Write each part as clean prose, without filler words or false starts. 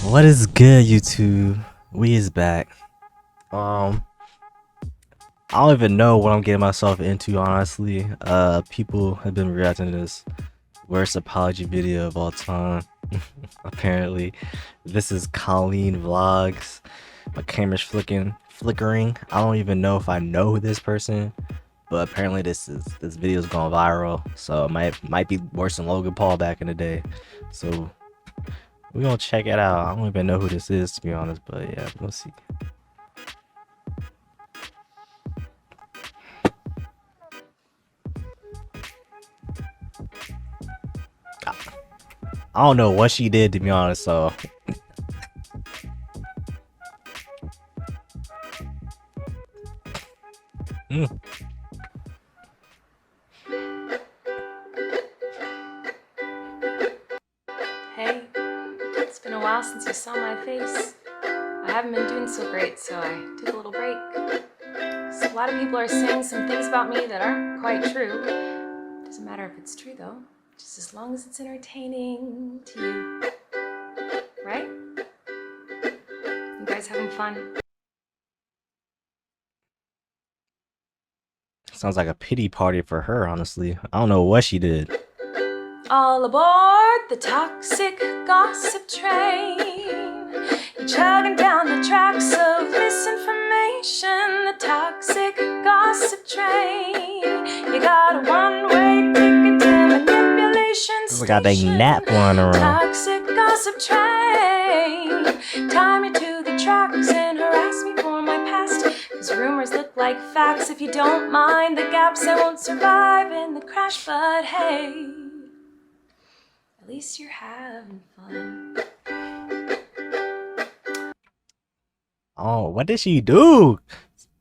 What is good, YouTube? We is back. Um, I don't even know what I'm getting myself into, honestly. People have been reacting to this worst apology video of all time. Apparently, this is Colleen vlogs. My camera's flickering. I don't even know if I know this person, but apparently this video's gone viral. So it might be worse than Logan Paul back in the day. So we're gonna check it out. I don't even know who this is, to be honest, but yeah, we'll see. I don't know what she did, to be honest, so mm. Hey, it's been a while since you saw my face. I haven't been doing so great, so I took a little break. So a lot of people are saying some things about me that aren't quite true. Doesn't matter if it's true though, just as long as it's entertaining to you. Right? You guys having fun? Sounds like a pity party for her, honestly. I don't know what she did. All aboard the toxic gossip train. You're chugging down the tracks of misinformation. The toxic gossip train. You got a one-way ticket to manipulation station. We got a nap flying around. Toxic gossip train. Tie me to the tracks and harass me for my past. Cause rumors look like facts. If you don't mind the gaps, I won't survive in the crash. But hey, at least you're having fun. Oh, what did she do?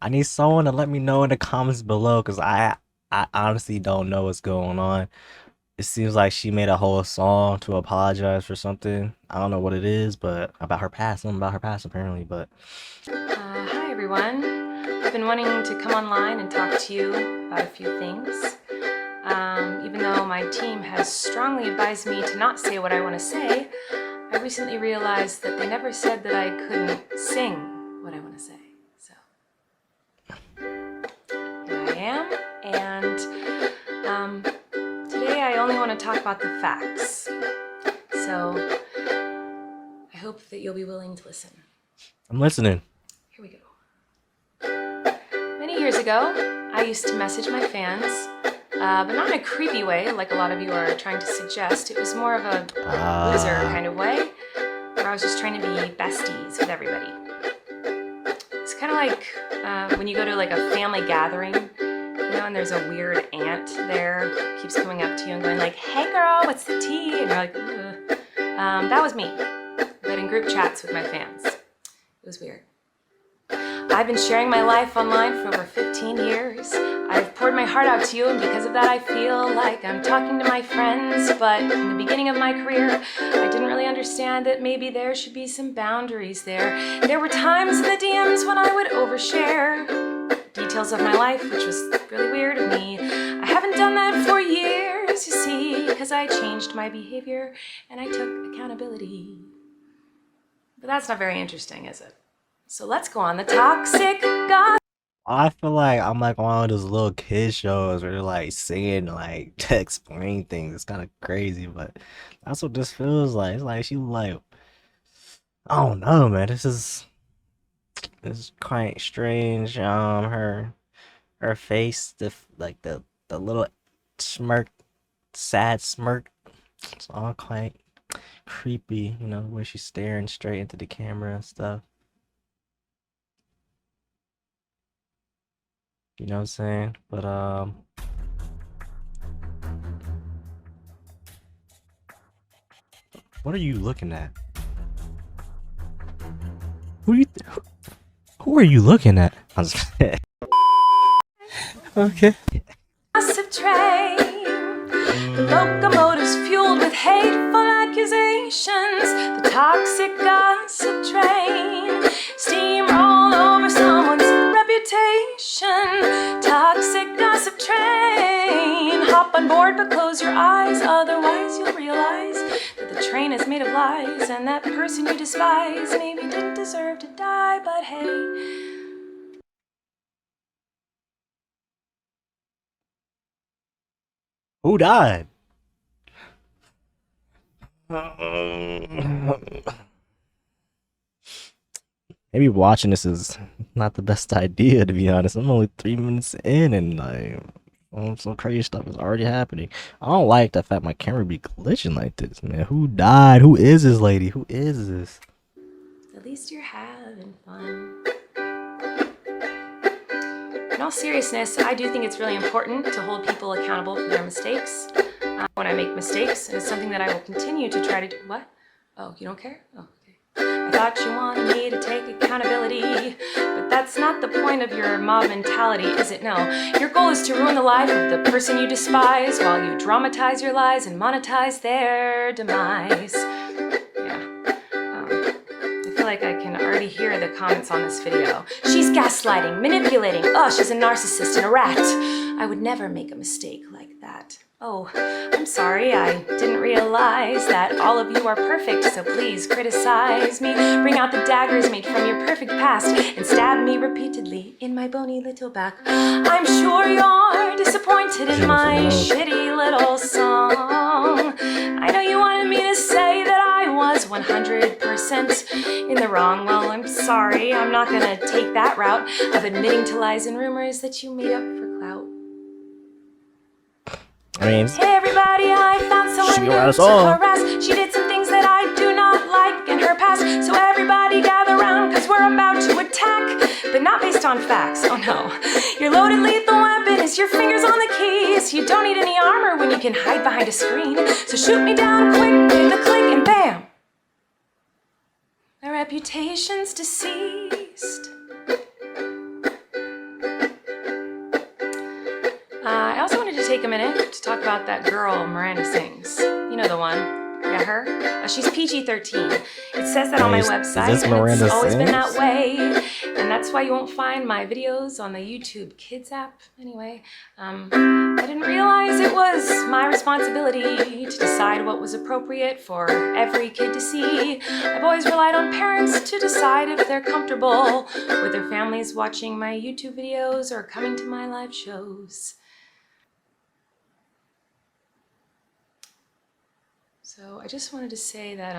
I need someone to let me know in the comments below, because I honestly don't know what's going on. It seems like she made a whole song to apologize for something. I don't know what it is, but about her past, something about her past apparently, but Hi everyone. I've been wanting to come online and talk to you about a few things. Even though my team has strongly advised me to not say what I want to say, I recently realized that they never said that I couldn't sing what I want to say. So here I am, and today I only want to talk about the facts. So I hope that you'll be willing to listen. I'm listening. Here we go. Many years ago, I used to message my fans, but not in a creepy way like a lot of you are trying to suggest. It was more of a loser kind of way, where I was just trying to be besties with everybody. It's kind of like when you go to like a family gathering, you know, and there's a weird aunt there who keeps coming up to you and going like, "Hey girl, what's the tea?" And you're like, ugh. That was me, but in group chats with my fans. It was weird. I've been sharing my life online for over 15 years. I've poured my heart out to you, and because of that I feel like I'm talking to my friends, but in the beginning of my career, I didn't really understand that maybe there should be some boundaries there. There were times in the DMs when I would overshare details of my life, which was really weird of me. I haven't done that for years, you see, because I changed my behavior and I took accountability. But that's not very interesting, is it? So let's go on the toxic gossip. I feel like I'm like one of those little kid shows where they're like singing like to explain things. It's kind of crazy, but that's what this feels like. It's like she like, I don't know, man. This is quite strange. Her face, like the little smirk, sad smirk. It's all quite creepy, you know, where she's staring straight into the camera and stuff. You know what I'm saying? But what are you looking at? Who are you looking at? I'm just okay. Gossip train. The locomotive's fueled with hateful accusations. The toxic gossip train. Steamroll over someone's reputation. Toxic gossip train. Hop on board but close your eyes, otherwise you'll realize that the train brain is made of lies, and that person you despise maybe didn't deserve to die, but hey. Who died? Maybe watching this is not the best idea, to be honest. I'm only 3 minutes in, and like, some crazy stuff is already happening. I don't like the fact my camera be glitching like this, man. Who died? Who is this lady? Who is this? At least you're having fun. In all seriousness, I do think it's really important to hold people accountable for their mistakes. When I make mistakes, and it's something that I will continue to try to do. What? Oh, you don't care? Oh, okay. I thought you wanted me to take accountability, but that's not the point of your mob mentality, is it? No. Your goal is to ruin the life of the person you despise while you dramatize your lies and monetize their demise. I feel like I can already hear the comments on this video. She's gaslighting, manipulating. Oh, she's a narcissist and a rat. I would never make a mistake like that. Oh, I'm sorry, I didn't realize that all of you are perfect, so please criticize me. Bring out the daggers made from your perfect past and stab me repeatedly in my bony little back. I'm sure you're disappointed in my shitty little song. I know you wanted me to say that I was 100% in the wrong. Well, I'm sorry, I'm not gonna take that route of admitting to lies and rumors that you made up for clout. I mean, hey everybody, I found someone new to harass. She did some things that I do not like in her past. So everybody gather round, cause we're about to attack. But not based on facts, oh no. Your loaded lethal weapon is your fingers on the keys. You don't need any armor when you can hide behind a screen. So shoot me down quick with a click and bam. My reputation's deceased. I also wanted to take a minute to talk about that girl, Miranda Sings. You know the one. Yeah, her. She's PG-13. It says that on my website, and it's always been that way. And that's why you won't find my videos on the YouTube Kids app. Anyway, I didn't realize it was my responsibility to decide what was appropriate for every kid to see. I've always relied on parents to decide if they're comfortable with their families watching my YouTube videos or coming to my live shows. So I just wanted to say that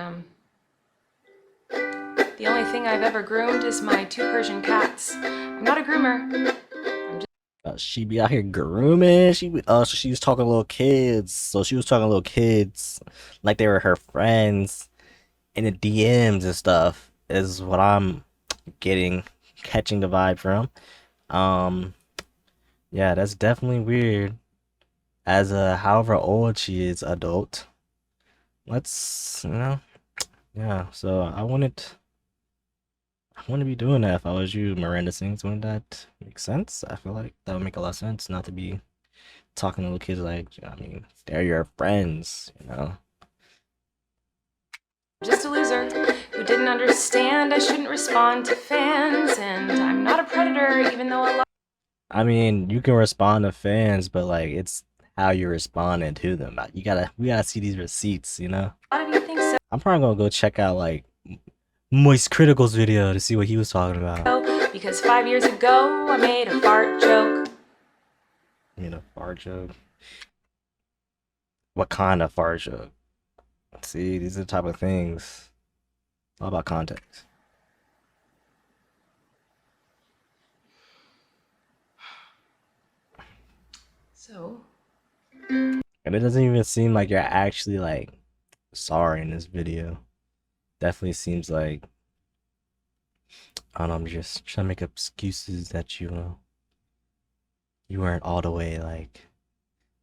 the only thing I've ever groomed is my 2 Persian cats. I'm not a groomer. She be out here grooming. So she was talking to little kids. So she was talking to little kids like they were her friends in the DMs and stuff. Is what I'm catching the vibe from. Yeah, that's definitely weird. As however old she is, adult. Let's yeah. So I wouldn't be doing that if I was you, Miranda Sings. Wouldn't that make sense? I feel like that would make a lot of sense not to be talking to little kids like, I mean, they're your friends, you know. Just a loser who didn't understand I shouldn't respond to fans, and I'm not a predator, even though a lot. I mean, you can respond to fans, but like it's how you're responding to them. We gotta see these receipts, you know. A lot of you think so. I'm probably gonna go check out like Moist Critical's video to see what he was talking about. Because 5 years ago I made a fart joke. You made a fart joke? What kind of fart joke? See, these are the type of things. All about context. So. And it doesn't even seem like you're actually like sorry in this video. Definitely seems like, I don't know, I'm just trying to make excuses that you weren't all the way like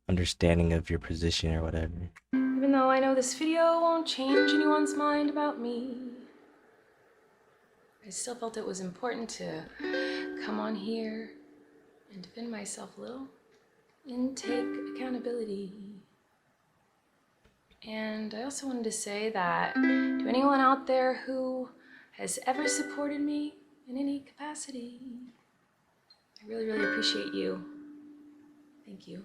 understanding of your position or whatever. Even though I know this video won't change anyone's mind about me, I still felt it was important to come on here and defend myself a little and take accountability. And I also wanted to say that to anyone out there who has ever supported me in any capacity, I really, really appreciate you. Thank you.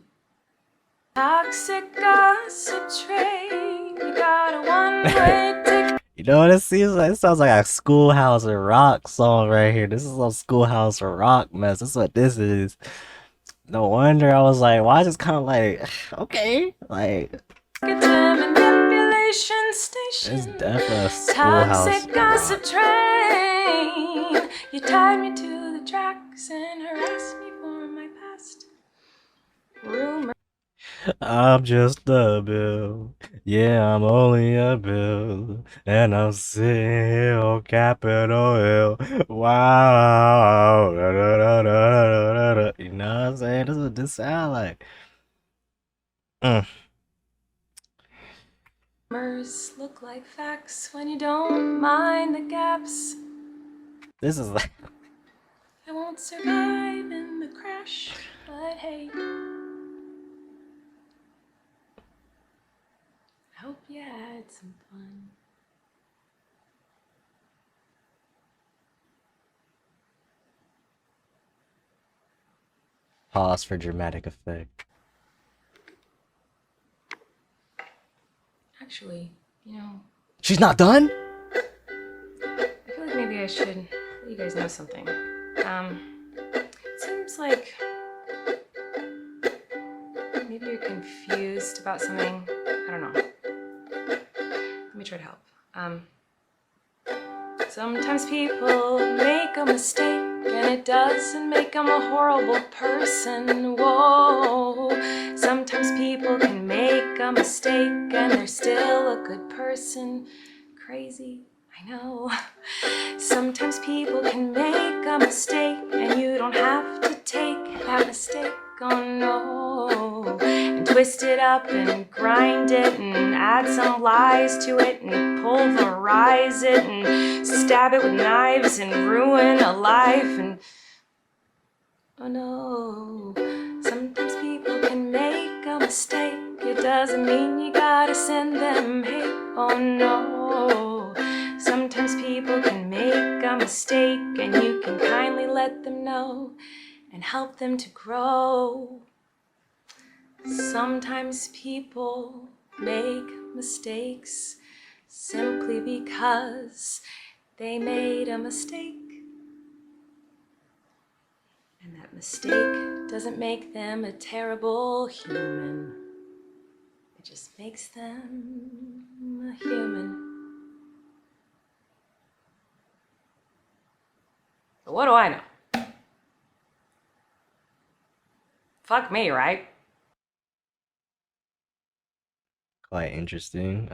Toxic gossip train, you got a one-way ticket. You know what it seems like? It sounds like a Schoolhouse Rock song right here. This is some Schoolhouse Rock mess. That's what this is. No wonder I was like, why is this kind of like, okay, like, Get to manipulation station. it's definitely a Schoolhouse Toxic gossip train, you tied me to the tracks and harassed me for my past. Rumor. I'm just a bill. Yeah, I'm only a bill. And I'm sitting here on Capitol Hill. Wow. You know what I'm saying? This is what this sound like. Rumors look like facts when you don't mind the gaps. This is like. I won't survive in the crash, but hey. I hope you had some fun. Pause for dramatic effect. Actually, you know, She's not done? I feel like maybe I should let you guys know something. It seems like maybe you're confused about something. I don't know. Let me try to help. Sometimes people make a mistake and it doesn't make them a horrible person. Whoa. Sometimes people can make a mistake and they're still a good person. Crazy, I know. Sometimes people can make a mistake and you don't have to take that mistake. Oh no. And twist it up and grind it and add some lies to it and pulverize it and stab it with knives and ruin a life. And oh no. Sometimes people can make a mistake. It doesn't mean you gotta send them hate. Oh no. Sometimes people can make a mistake and you can kindly let them know and help them to grow. Sometimes people make mistakes simply because they made a mistake. And that mistake doesn't make them a terrible human. It just makes them a human. But what do I know? Fuck me, right? Quite interesting.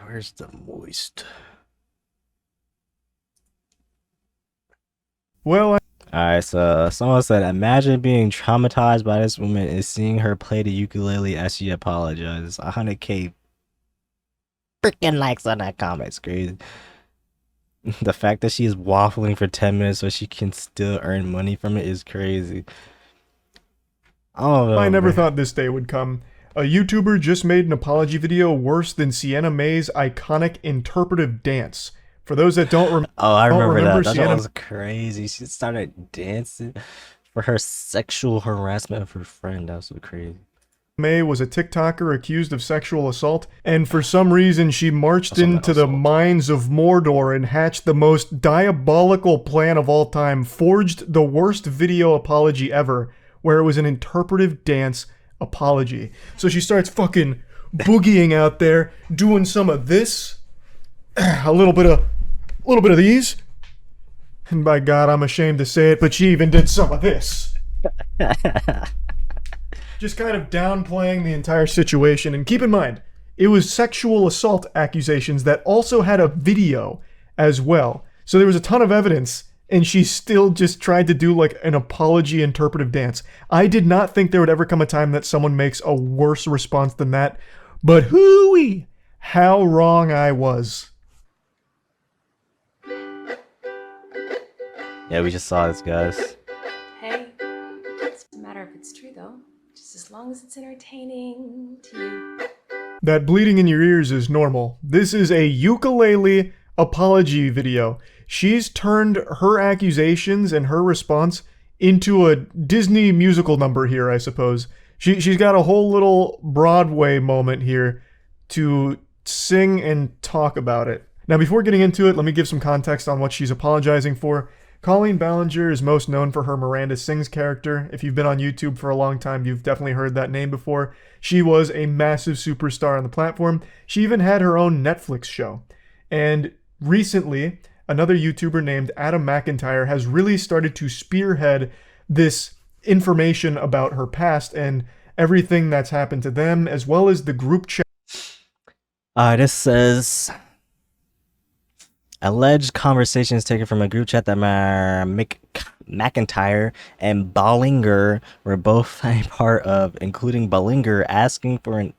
Where's the moist? Well, Alright, so someone said, imagine being traumatized by this woman and seeing her play the ukulele as she apologizes. 100k freaking likes on that comment. It's crazy. The fact that she is waffling for 10 minutes so she can still earn money from it is crazy. I don't know. I never man. thought this day would come. A YouTuber just made an apology video worse than Sienna May's iconic interpretive dance. For those that don't remember, Oh, I remember that. That Sienna was crazy. She started dancing for her sexual harassment of her friend. That was so crazy. May was a TikToker accused of sexual assault, and for some reason she marched That's into the mines of Mordor and hatched the most diabolical plan of all time, forged the worst video apology ever, where it was an interpretive dance apology. So she starts fucking boogieing out there, doing some of this, a little bit of these, and by God, I'm ashamed to say it, but she even did some of this. Just kind of downplaying the entire situation. And keep in mind, it was sexual assault accusations that also had a video as well. So there was a ton of evidence, and she still just tried to do like an apology interpretive dance. I did not think there would ever come a time that someone makes a worse response than that. But hooey, how wrong I was. Yeah, we just saw this, guys. Hey, it doesn't matter if it's true though, just as long as it's entertaining to you. That bleeding in your ears is normal. This is a ukulele apology video. She's turned her accusations and her response into a Disney musical number here, I suppose. She's got a whole little Broadway moment here to sing and talk about it. Now, before getting into it, let me give some context on what she's apologizing for. Colleen Ballinger is most known for her Miranda Sings character. If you've been on YouTube for a long time, you've definitely heard that name before. She was a massive superstar on the platform. She even had her own Netflix show. And recently, another YouTuber named Adam McIntyre has really started to spearhead this information about her past and everything that's happened to them, as well as the group chat. This says alleged conversations taken from a group chat that McIntyre and Ballinger were both a part of, including Ballinger asking for an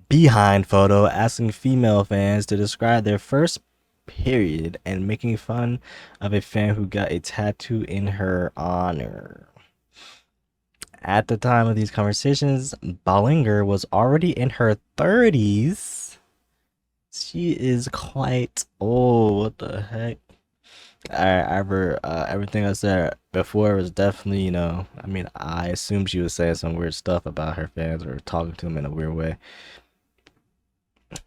behind photo, asking female fans to describe their first period, and making fun of a fan who got a tattoo in her honor. At the time of these conversations, Ballinger was already in her 30s. She is quite old. What the heck? Everything I said before was definitely, I mean, I assumed she was saying some weird stuff about her fans or talking to them in a weird way.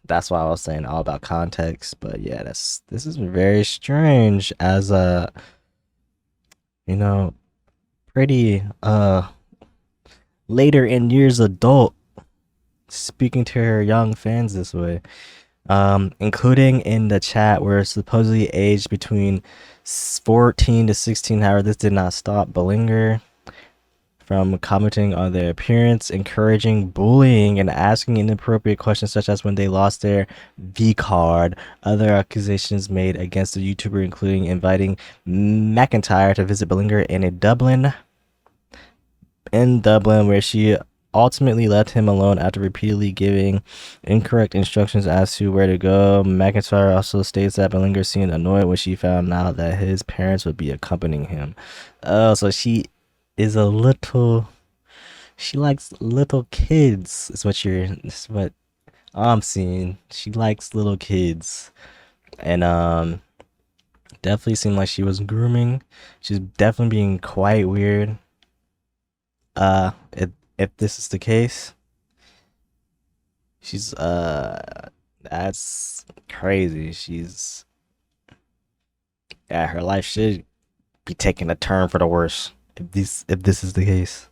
That's why I was saying all about context. But yeah, this is very strange as a, pretty later in years adult speaking to her young fans this way. Including in the chat where supposedly aged between 14 to 16. However, this did not stop Ballinger from commenting on their appearance, encouraging bullying, and asking inappropriate questions such as when they lost their V card. Other accusations made against the YouTuber, including inviting McIntyre to visit Ballinger in Dublin, where she ultimately left him alone after repeatedly giving incorrect instructions as to where to go. McIntyre also states that Ballinger seemed annoyed when she found out that his parents would be accompanying him. Oh, so she is she likes little kids. Is what I'm seeing. She likes little kids. And definitely seemed like she was grooming. She's definitely being quite weird. If this is the case, she's that's crazy. Her life should be taking a turn for the worse if this is the case.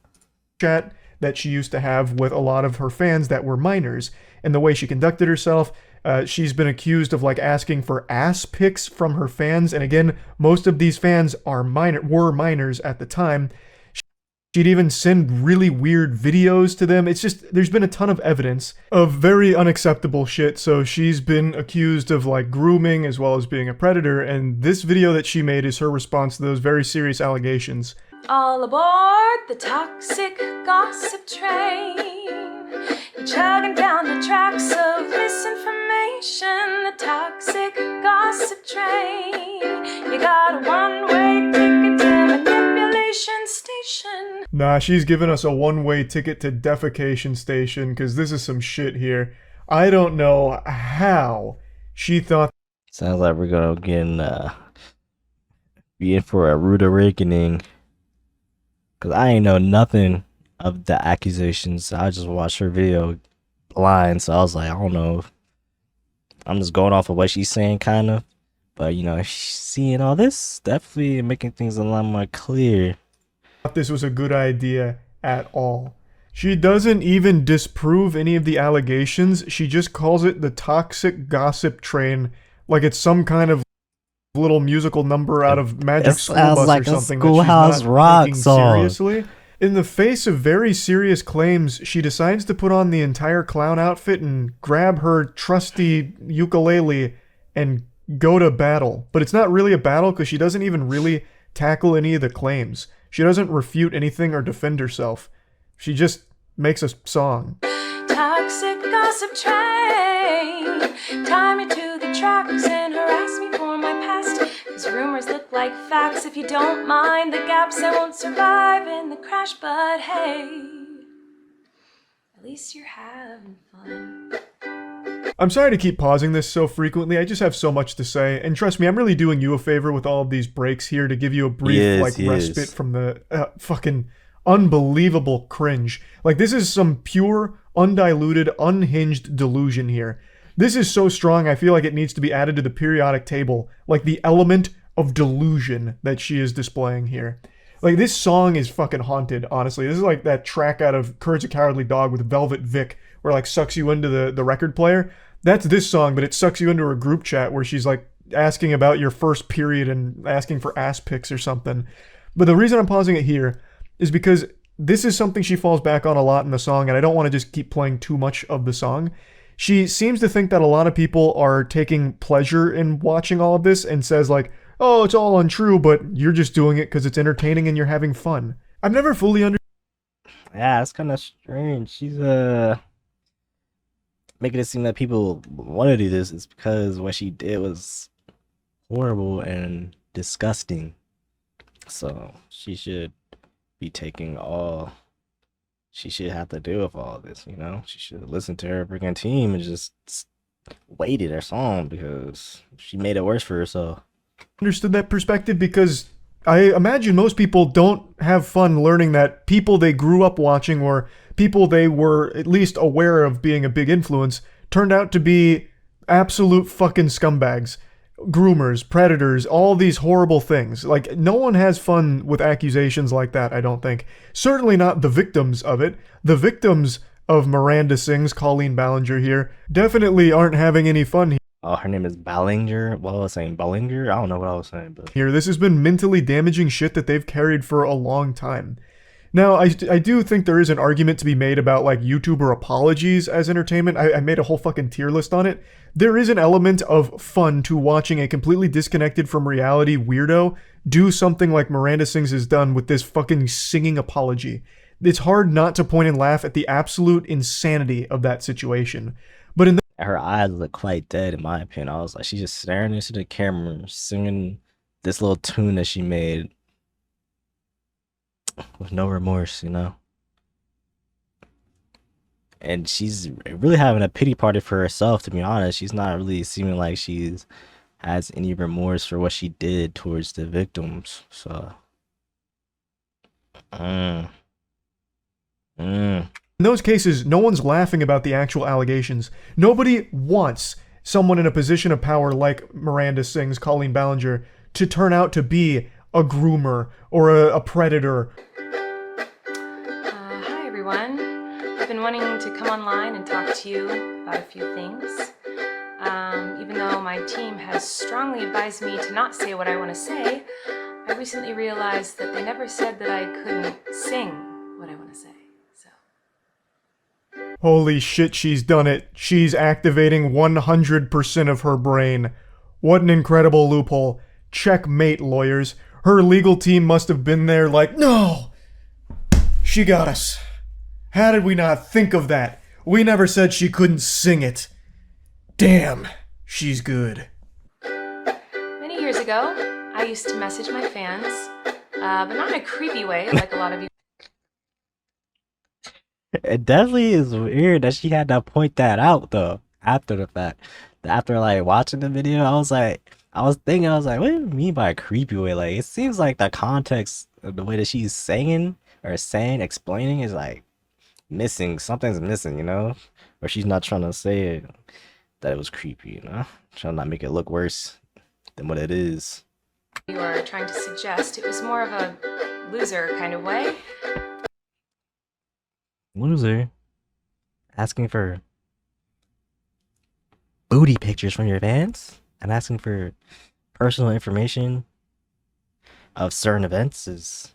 Chat that she used to have with a lot of her fans that were minors, and the way she conducted herself. She's been accused of asking for ass pics from her fans, and again, most of these fans were minors at the time. She'd even send really weird videos to them. It's just, there's been a ton of evidence of very unacceptable shit, so she's been accused of grooming as well as being a predator, and this video that she made is her response to those very serious allegations. All aboard the toxic gossip train. You're chugging down the tracks of misinformation. The toxic gossip train. You got a one-way ticket to manipulation station. Nah, she's giving us a one-way ticket to defecation station, because this is some shit here. I don't know how she thought. Sounds like we're gonna be in for a rude awakening. Cause I ain't know nothing of the accusations. I just watched her video blind, so I was like, I don't know. I'm just going off of what she's saying, kind of. But seeing all this, definitely making things a lot more clear. This was a good idea at all. She doesn't even disprove any of the allegations. She just calls it the toxic gossip train, like it's some kind of little musical number out of Magic School Bus like or something that she's not rock taking song. Seriously. In the face of very serious claims, she decides to put on the entire clown outfit and grab her trusty ukulele and go to battle. But it's not really a battle because she doesn't even really tackle any of the claims. She doesn't refute anything or defend herself. She just makes a song. Toxic gossip train. Tie me to the tracks and harass me for my past. Cause rumors look like facts. If you don't mind the gaps, I won't survive in the crash. But hey, at least you're having fun. I'm sorry to keep pausing this so frequently. I just have so much to say. And trust me, I'm really doing you a favor with all of these breaks here to give you a brief respite from the fucking unbelievable cringe. Like, this is some pure, undiluted, unhinged delusion here. This is so strong, I feel like it needs to be added to the periodic table, like the element of delusion that she is displaying here. Like, this song is fucking haunted, honestly. This is like that track out of Courage the Cowardly Dog with Velvet Vic, where like sucks you into the record player. That's this song, but it sucks you into a group chat where she's like asking about your first period and asking for ass pics or something. But the reason I'm pausing it here is because this is something she falls back on a lot in the song, and I don't want to just keep playing too much of the song. She seems to think that a lot of people are taking pleasure in watching all of this and says like, oh, it's all untrue, but you're just doing it because it's entertaining and you're having fun. I've never fully understood. Yeah, it's kind of strange. She's making it seem that people want to do this is because what she did was horrible and disgusting. So she should be taking all she should have to do with all this, you know? She should listen to her freaking team and just waited her song because she made it worse for herself. Understood that perspective because I imagine most people don't have fun learning that people they grew up watching or people they were at least aware of being a big influence turned out to be absolute fucking scumbags. Groomers, predators, all these horrible things. Like, no one has fun with accusations like that, I don't think. Certainly not the victims of it. The victims of Miranda Sings, Colleen Ballinger here, definitely aren't having any fun here. Oh, her name is Ballinger. What was I saying? Ballinger? I don't know what I was saying, but here, this has been mentally damaging shit that they've carried for a long time. Now, I do think there is an argument to be made about, like, YouTuber apologies as entertainment. I made a whole fucking tier list on it. There is an element of fun to watching a completely disconnected from reality weirdo do something like Miranda Sings has done with this fucking singing apology. It's hard not to point and laugh at the absolute insanity of that situation. But in her eyes look quite dead, in my opinion. I was like, she's just staring into the camera, singing this little tune that she made with no remorse, you know? And she's really having a pity party for herself, to be honest. She's not really seeming like she's has any remorse for what she did towards the victims. So, in those cases, no one's laughing about the actual allegations. Nobody wants someone in a position of power like Miranda Sings, Colleen Ballinger, to turn out to be a groomer or a predator. Hi everyone. I've been wanting to come online and talk to you about a few things. Even though my team has strongly advised me to not say what I want to say, I recently realized that they never said that I couldn't sing what I want to say. Holy shit, she's done it. She's activating 100% of her brain. What an incredible loophole. Checkmate, lawyers. Her legal team must have been there like, no! She got us. How did we not think of that? We never said she couldn't sing it. Damn, she's good. Many years ago, I used to message my fans, but not in a creepy way like a lot of you. It definitely is weird that she had to point that out though after the fact. After like watching the video, I was like, what do you mean by a creepy way? Like, it seems like the context of the way that she's saying or saying, explaining is like missing. Something's missing, you know? Or she's not trying to say it, that it was creepy, you know? Trying to not make it look worse than what it is. You are trying to suggest it was more of a loser kind of way. Loser? Asking for booty pictures from your fans? And asking for personal information of certain events is...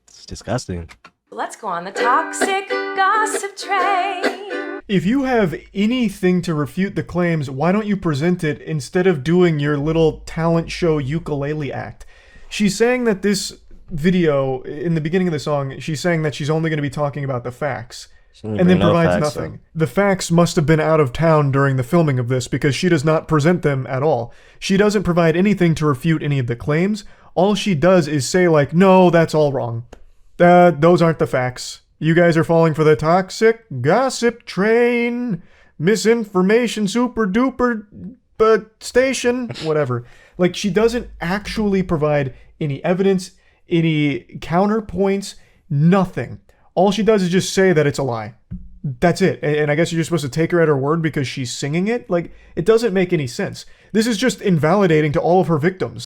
it's disgusting. Let's go on the toxic gossip train. If you have anything to refute the claims, why don't you present it instead of doing your little talent show ukulele act? She's saying that this video, in the beginning of the song, she's saying that she's only going to be talking about the facts. And then provides nothing. The facts must have been out of town during the filming of this because she does not present them at all. She doesn't provide anything to refute any of the claims. All she does is say like, no, that's all wrong. Those aren't the facts. You guys are falling for the toxic gossip train. Misinformation super duper station. Whatever. Like, she doesn't actually provide any evidence, any counterpoints, nothing. All she does is just say that it's a lie. That's it. And I guess you're just supposed to take her at her word because she's singing it? Like, it doesn't make any sense. This is just invalidating to all of her victims.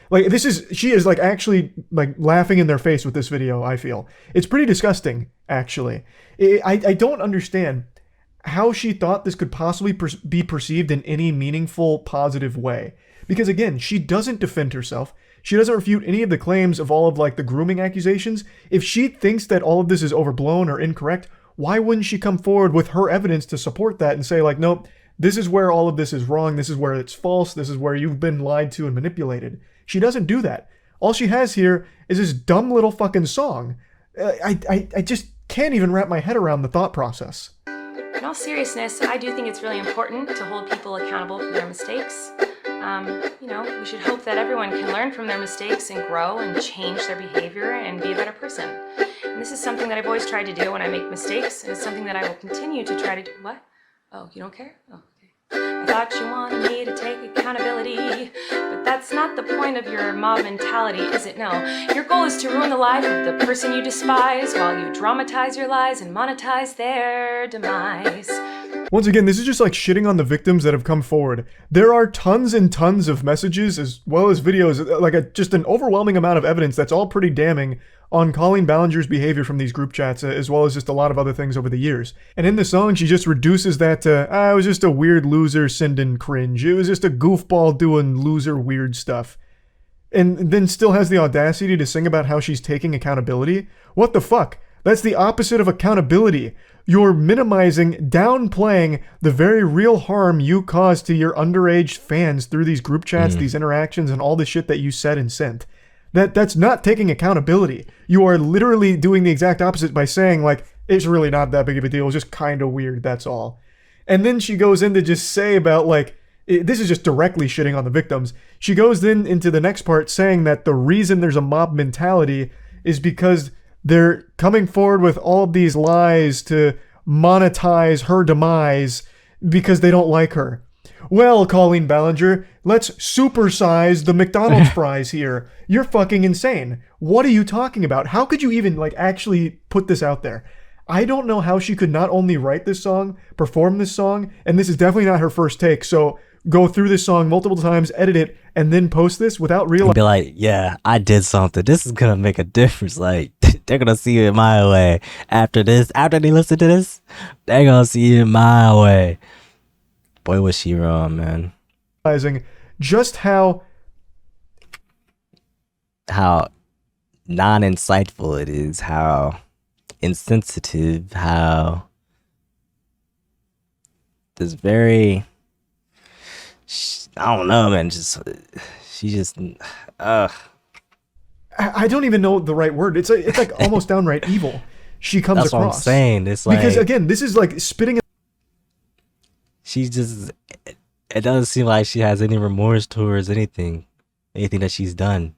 Like, she is like actually like laughing in their face with this video, I feel. It's pretty disgusting, actually. I don't understand how she thought this could possibly be perceived in any meaningful, positive way. Because again, she doesn't defend herself. She doesn't refute any of the claims of all of like the grooming accusations. If she thinks that all of this is overblown or incorrect, why wouldn't she come forward with her evidence to support that and say like, nope, this is where all of this is wrong. This is where it's false. This is where you've been lied to and manipulated. She doesn't do that. All she has here is this dumb little fucking song. I just can't even wrap my head around the thought process. In all seriousness, I do think it's really important to hold people accountable for their mistakes. We should hope that everyone can learn from their mistakes and grow and change their behavior and be a better person. And this is something that I've always tried to do when I make mistakes, and it's something that I will continue to try to do. What? Oh, you don't care? Oh, okay. I thought you wanted me to take accountability, but that's not the point of your mob mentality, is it? No. Your goal is to ruin the life of the person you despise while you dramatize your lies and monetize their demise. Once again, this is just like shitting on the victims that have come forward. There are tons and tons of messages as well as videos, like just an overwhelming amount of evidence that's all pretty damning on Colleen Ballinger's behavior from these group chats, as well as just a lot of other things over the years. And in the song, she just reduces that to, it was just a weird loser sending cringe. It was just a goofball doing loser weird stuff. And then still has the audacity to sing about how she's taking accountability? What the fuck? That's the opposite of accountability. You're minimizing, downplaying the very real harm you caused to your underage fans through these group chats, these interactions, and all the shit that you said and sent. That's not taking accountability. You are literally doing the exact opposite by saying, like, it's really not that big of a deal. It's just kind of weird, that's all. And then she goes in to just say about, like, this is just directly shitting on the victims. She goes then into the next part saying that the reason there's a mob mentality is because they're coming forward with all of these lies to monetize her demise because they don't like her. Well, Colleen Ballinger, let's supersize the McDonald's fries here. You're fucking insane. What are you talking about? How could you even, like, actually put this out there? I don't know how she could not only write this song, perform this song, and this is definitely not her first take, so go through this song multiple times, edit it, and then post this without realizing. Be like, yeah, I did something. This is gonna make a difference. Like, they're gonna see it my way. After this, after they listen to this, they're gonna see it my way. Boy, was she wrong, man. Just how non-insightful it is, how insensitive, how this very, I don't know, man, she just I don't even know the right word. It's like almost downright evil. She comes that's across. what I'm saying. It's like, because again, this is like spitting. She just, it doesn't seem like she has any remorse towards anything that she's done.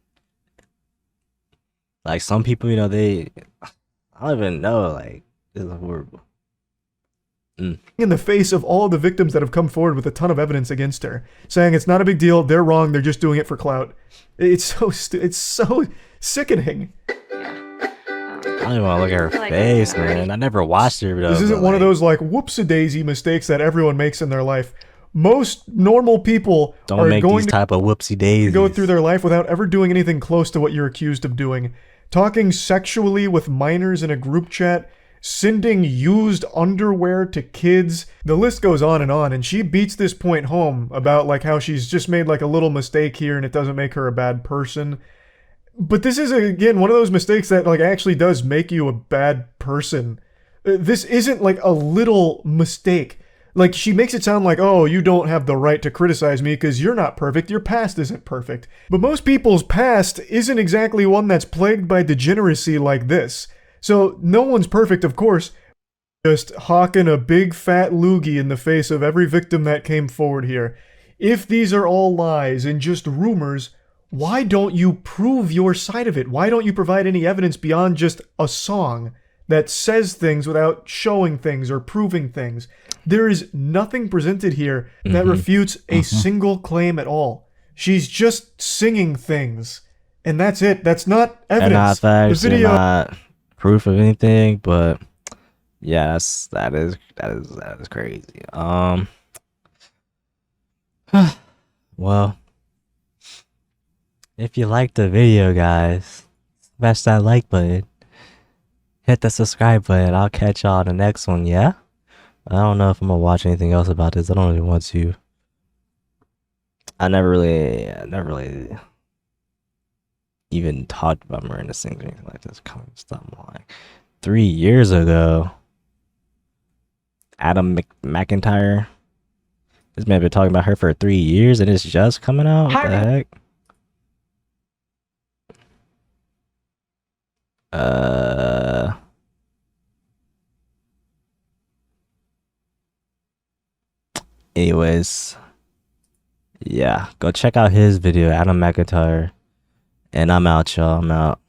Like, some people, I don't even know, like, this is horrible. In the face of all the victims that have come forward with a ton of evidence against her, saying it's not a big deal, they're wrong, they're just doing it for clout. It's so sickening. I don't even want to look at her face, man. I never watched her. This isn't one of those, like, whoops-a-daisy mistakes that everyone makes in their life. Most normal people don't make these type of whoopsie-daisies. Go through their life without ever doing anything close to what you're accused of doing. Talking sexually with minors in a group chat, sending used underwear to kids. The list goes on, and she beats this point home about, like, how she's just made, like, a little mistake here and it doesn't make her a bad person. But this is, again, one of those mistakes that, like, actually does make you a bad person. This isn't, like, a little mistake. Like, she makes it sound like, oh, you don't have the right to criticize me because you're not perfect, your past isn't perfect. But most people's past isn't exactly one that's plagued by degeneracy like this. So, no one's perfect, of course. Just hawking a big fat loogie in the face of every victim that came forward here. If these are all lies and just rumors, why don't you prove your side of it? Why don't you provide any evidence beyond just a song? that says things without showing things or proving things. There is nothing presented here that refutes a single claim at all. She's just singing things, and that's it. That's not evidence. And not facts, the video, and not proof of anything. But yes, that is crazy. Well, if you liked the video, guys, smash that like button. Hit the subscribe button. I'll catch y'all in the next one, yeah? I don't know if I'm gonna watch anything else about this. I don't really want to. I never really even talked about mirandasings or anything like this. Come on, stop lying. 3 years ago, Adam McIntyre. This man been talking about her for 3 years and it's just coming out? What the heck? Anyways, yeah, go check out his video, Adam McIntyre. And I'm out, y'all. I'm out.